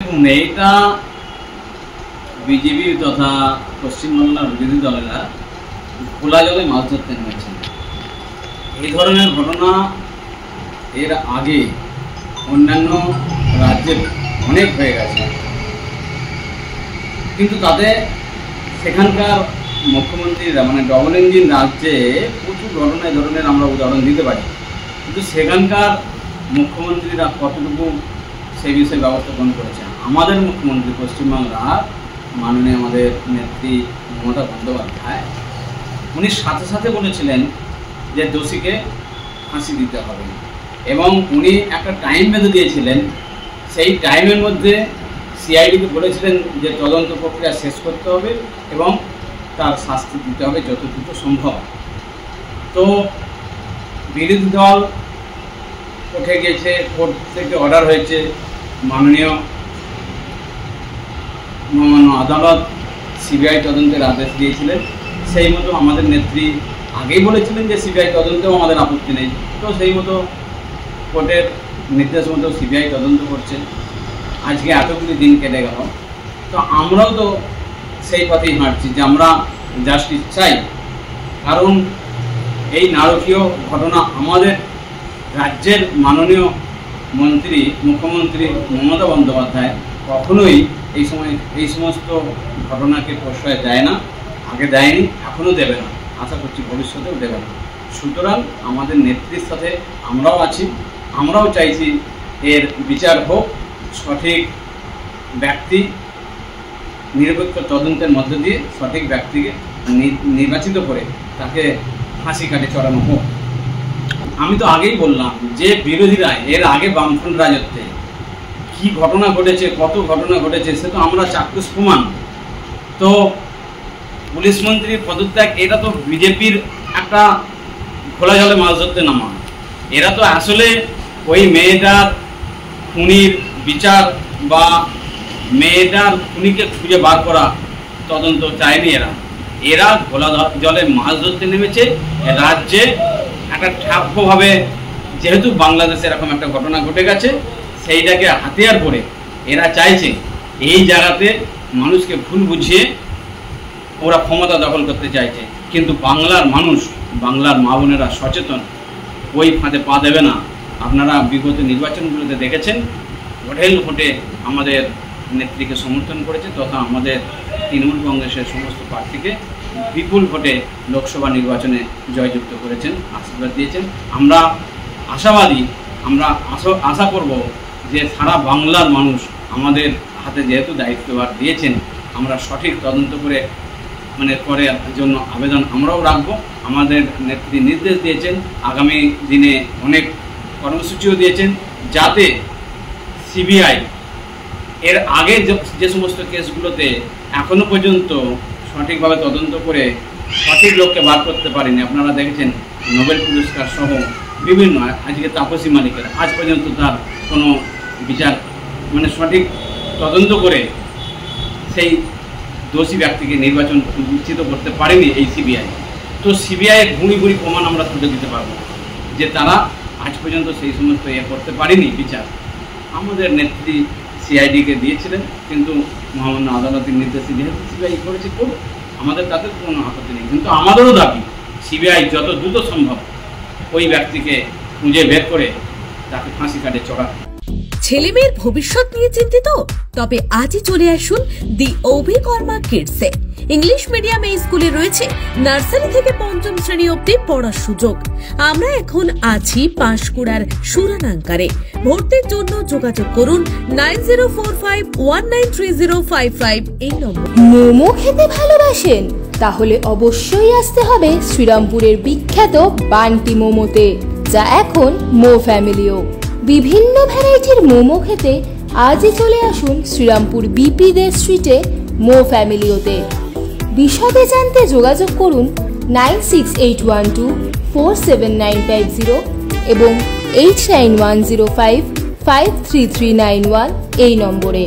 দেখুন, এইটা বিজেপি তথা পশ্চিমবাংলার বিরোধী দলেরা খোলা জলে মাছ ধরতে নেমেছেন। এই ধরনের ঘটনা এর আগে অন্যান্য রাজ্যে অনেক হয়ে গেছে, কিন্তু তাতে সেখানকার মুখ্যমন্ত্রীরা মানে ডবল ইঞ্জিন রাজ্যে প্রচুর ঘটনা এই ধরনের আমরা উদাহরণ দিতে পারি, কিন্তু সেখানকার মুখ্যমন্ত্রীরা কতটুকু সেই বিষয়ে ব্যবস্থা গ্রহণ করেছে। আমাদের মুখ্যমন্ত্রী পশ্চিমবাংলার মাননীয় আমাদের নেত্রী মমতা বন্দ্যোপাধ্যায় উনি সাথে সাথে বলেছিলেন যে দোষীকে ফাঁসি দিতে হবে, এবং উনি একটা টাইম বেঁধে দিয়েছিলেন। সেই টাইমের মধ্যে সিআইডিকে বলেছিলেন যে তদন্ত প্রক্রিয়া শেষ করতে হবে এবং তার শাস্তি দিতে হবে যত দ্রুত সম্ভব। তো বিরোধী দল উঠে গেছে, কোর্ট থেকে অর্ডার হয়েছে, মাননীয় আদালত সিবিআই তদন্তের আদেশ দিয়েছিলেন। সেই মতো আমাদের নেত্রী আগেই বলেছিলেন যে সিবিআই তদন্তেও আমাদের আপত্তি নেই, তো সেই মতো কোর্টের নির্দেশ মতো সিবিআই তদন্ত করছে। আজকে এতগুলি দিন কেটে গেল, তো আমরাও তো সেই পথেই হাঁটছি যে আমরা জাস্টিস চাই। কারণ এই নারকীয় ঘটনা আমাদের রাজ্যের মাননীয় মুখ্যমন্ত্রী মমতা বন্দ্যোপাধ্যায় কখনোই এই সমস্ত ঘটনাকে প্রশ্রয় দেয় না, আগে দেয়নি, এখনও দেবে না, আশা করছি ভবিষ্যতেও দেবে না। সুতরাং আমাদের নেত্রীর সাথে আমরাও আছি, আমরাও চাইছি এর বিচার হোক, সঠিক ব্যক্তি নিরপেক্ষ তদন্তের মধ্য দিয়ে সঠিক ব্যক্তিকে নির্বাচিত করে তাকে ফাঁসি কাটে চড়ানো হোক। আমি তো আগেই বললাম যে বিরোধীরা এর আগে বামফ্রন্ট রাজত্বে কি ঘটনা ঘটেছে, কত ঘটনা ঘটেছে সে তো আমরা চাক্ষুষ প্রমাণ। তো পুলিশ মন্ত্রীর পদত্যাগ, এটা তো বিজেপির একটা খোলা জলে মাছ ধরতে নামা। এরা তো আসলে ওই মেয়েটার খুনির বিচার বা মেয়েটার খুনিকে খুঁজে বার করা তদন্ত চায়নি। এরা খোলা জলে মাছ ধরতে নেমেছে রাজ্যে একটা ঠাপ্যভাবে, যেহেতু বাংলাদেশে এরকম একটা ঘটনা ঘটে গেছে সেইটাকে হাতিয়ার করে এরা চাইছে এই জায়গাতে মানুষকে ভুল বুঝিয়ে ওরা ক্ষমতা দখল করতে চাইছে। কিন্তু বাংলার মানুষ, বাংলার মা বোনেরা সচেতন, ওই ফাঁদে পা দেবে না। আপনারা বিগত নির্বাচনগুলোতে দেখেছেন হোটেল ভোটে আমাদের নেত্রীকে সমর্থন করেছে, তথা আমাদের তৃণমূল কংগ্রেসের সমস্ত প্রার্থীকে বিপুল ভোটে লোকসভা নির্বাচনে জয়যুক্ত করেছেন, আশীর্বাদ দিয়েছেন। আমরা আশাবাদী, আমরা আশা করব যে সারা বাংলার মানুষ আমাদের হাতে যেহেতু দায়িত্বভার দিয়েছেন, আমরা সঠিক তদন্ত করে করার জন্য আবেদন আমরাও রাখবো। আমাদের নেত্রী নির্দেশ দিয়েছেন, আগামী দিনে অনেক কর্মসূচিও দিয়েছেন, যাতে সিবিআই এর আগে যে সমস্ত কেসগুলোতে এখনো পর্যন্ত সঠিকভাবে তদন্ত করে সঠিক লোককে বার করতে পারেনি। আপনারা দেখেছেন নোবেল পুরস্কার সহ বিভিন্ন, আজকে তাপসী মালিকের আজ পর্যন্ত তার কোনো বিচার সঠিক তদন্ত করে সেই দোষী ব্যক্তিকে নির্বাচন নিশ্চিত করতে পারেনি এই সিবিআই। তো সিবিআইয়ের ঘুড়ি ঘুড়ি প্রমাণ আমরা তুলে দিতে পারবো যে তারা আজ পর্যন্ত সেই সমস্ত করতে পারেনি বিচার। আমাদের নেত্রী সিআইডিকে দিয়েছিলেন, কিন্তু মহামান্য আদালতের নির্দেশে যেহেতু সিবিআই করেছে করুক, আমাদের তাতে কোনো আপত্তি নেই। কিন্তু আমাদেরও দাবি সিবিআই যত দ্রুত সম্ভব ওই ব্যক্তিকে খুঁজে বের করে তাকে ফাঁসি কাটে চড়াক। ছেলে মেয়ের ভবিষ্যৎ নিয়ে চিন্তিত? তবে আজই চলে আসুন দি অভিকর্মা কিডসে। ইংলিশ মিডিয়াম এই স্কুলে রয়েছে নার্সারি থেকে পঞ্চম শ্রেণী অবধি পড়ার সুযোগ। আমরা এখন আছি পাঁশকুড়ার সুরানাঙ্কারে। ভর্তির জন্য যোগাযোগ করুন 9045193055 এই নম্বরে। মোমো খেতে ভালোবাসেন? তাহলে অবশ্যই আসতে হবে শ্রীরামপুরের বিখ্যাত বান্টি মোমোতে, যা এখন মো ফ্যামিলিও। বিভিন্ন ভ্যারাইটির মোমো খেতে আজই চলে আসুন শ্রীরামপুর বিপি দে স্ট্রিটে মো ফ্যামিলিওতে। বিশদে জানতে যোগাযোগ করুন 9681247950 এবং 8910553391 এই নম্বরে।